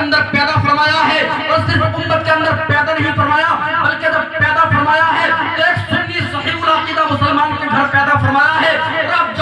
اندر پیدا فرمایا ہے، اور صرف امت کے اندر پیدا نہیں فرمایا بلکہ جب پیدا فرمایا ہے تو ایک سنی صحیح العقیدہ مسلمان کے گھر پیدا فرمایا ہے۔ اور اب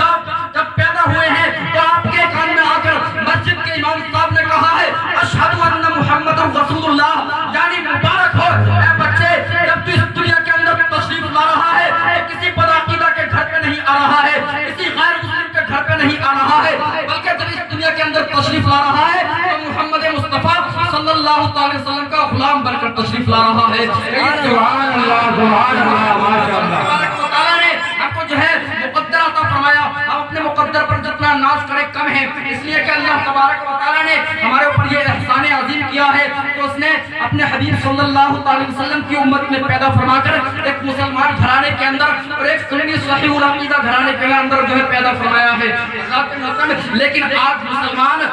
جب پیدا ہوئے ہیں تو آپ کے کان میں آ کر مسجد کے امام صاحب نے کہا ہے اشہد ان محمد رسول اللہ، یعنی مبارک ہو اے بچے، جب تو اس دنیا کے اندر تشریف لا رہا ہے تو کسی بدعقیدہ کے گھر پہ نہیں آ رہا ہے، کسی غیر مسلم کے گھر پہ نہیں آ رہا ہے، بلکہ جب اس دنیا کے اندر تشریف لا رہا ہے تو محمد مصطفیٰ صلی اللہ علیہ وسلم کا غلام بن کر تشریف لا رہا ہے۔ سبحان اللہ، سبحان اللہ، ماشاء اللہ۔ تبارک و تعالیٰ نے آپ کو جو ہے مقدر عطا فرمایا، آپ اپنے مقدر پر جتنا ناز کرے کم ہے، اس لیے کہ اللہ تبارک و تعالیٰ نے ہمارے اوپر یہ احسان عظیم کیا ہے تو اس نے اپنے حبیب صلی اللہ علیہ وسلم کی امت میں پیدا فرما کر ایک مسلمان گھرانے کے اندر اور ایک سنی صحیح العقیدہ گھرانے کے اندر جو ہے پیدا فرمایا ہے۔ لیکن آج مسلمان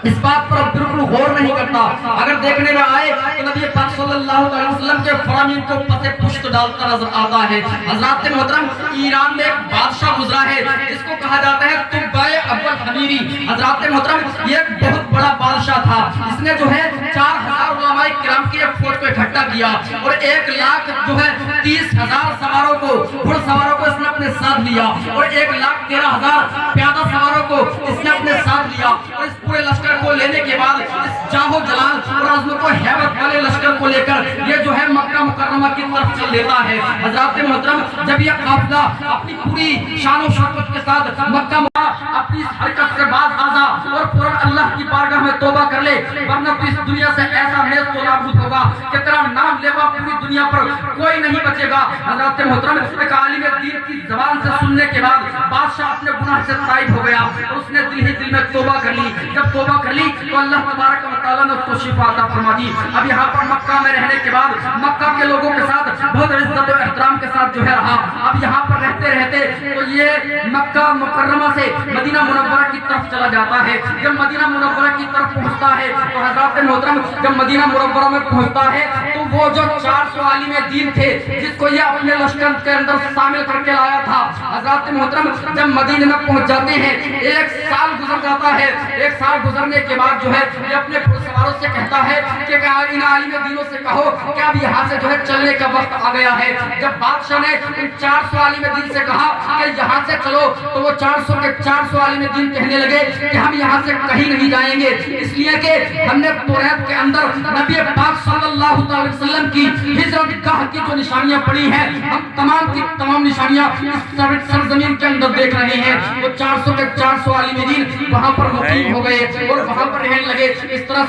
اس بات پر بالکل غور نہیں کرتا، اگر دیکھنے میں آئے تو نبی پاک صلی اللہ علیہ وسلم کے فرامین کو پس پشت ڈالتا نظر آتا ہے۔ حضرات محترم، ایران میں ایک بادشاہ گزرا ہے جس کو کہا جاتا ہے طبائے اول حمیری۔ حضرات محترم، یہ ایک بہت بڑا بادشاہ تھا، اس نے جو ہے 4000 علماء کرام کی ایک فوج کو اکٹھا کیا اور 1,00,000 جو ہے 30,000 سواروں کو، گھڑ سواروں کو اس نے اپنے ساتھ لیا اور 1,13,000 پیادہ سواروں کو اس نے اپنے ساتھ لیا، اور اس پورے لشکر کو لینے کے بعد اس جاہو جلال اور عظمت و ہیبت والے لشکر کو لے کر یہ جو ہے مکہ مکرمہ کی طرف چل دیتا ہے۔ حضرات محترم، جب یہ قافلہ اپنی پوری شان و شوکت کے ساتھ مکہ اپنی اس حرکت سے باز آزا اور فوراً اللہ کی بارگاہ میں توبہ کر لے، ورنہ تو اس دنیا سے ایسا نیز تو نابود ہوگا کہ تیرا نام لیوا پوری دنیا پر کوئی نہیں بچے گا۔ حضرات محترم، ایک عالم دین کی زبان سے سننے کے بعد بادشاہ اپنے گناہ سے تائب ہو گیا اور اس نے دل ہی دل میں توبہ کر لی۔ جب توبہ کر لی تو اللہ تبارک و تعالیٰ نے اس کو شفا عطا فرما دی۔ اب یہاں پر مکہ میں رہنے کے بعد مکہ کے لوگوں کے ساتھ بہت عزت و احترام کے ساتھ جو ہے رہا۔ اب یہاں پر رہتے رہتے تو یہ مکہ مکرمہ سے مدینہ منورہ کی طرف چلا جاتا ہے۔ جب مدینہ منورہ کی طرف پہنچتا ہے تو حضرات محترم، جب مدینہ منورہ میں پہنچتا ہے تو وہ جو 400 عالم دین تھے جس کو یہ اپنے لشکر کے اندر شامل کر کے لایا تھا، حضرات محترم جب مدینہ میں پہنچ جاتے ہیں 1 سال گزر جاتا ہے۔ 1 سال گزرنے کے بعد جو ہے یہ اپنے سواروں سے کہتا ہے کہ ان عالم دینوں سے کہو کہ اب یہاں سے جو ہے چلنے کا وقت آ گیا ہے۔ جب بادشاہ نے ان 400 عالم دین سے کہا کہ یہاں سے چلو تو وہ 400 کے 400 عالم دین کہنے لگے کہ ہم یہاں سے کہیں نہیں جائیں گے، اس لیے کہ ہم نے توریت کے اندر نبی پاک صلی اللہ علیہ وسلم کی ہجرت گاہ کی جو نشانیاں پڑی ہیں، ہم تمام کی تمام نشانیاں اس سرزمین کے اندر دیکھ رہے ہیں۔ وہ 400 کے 400 عالم دین وہاں پر مقیم ہو گئے اور وہاں پر رہنے لگے۔ اس طرح سے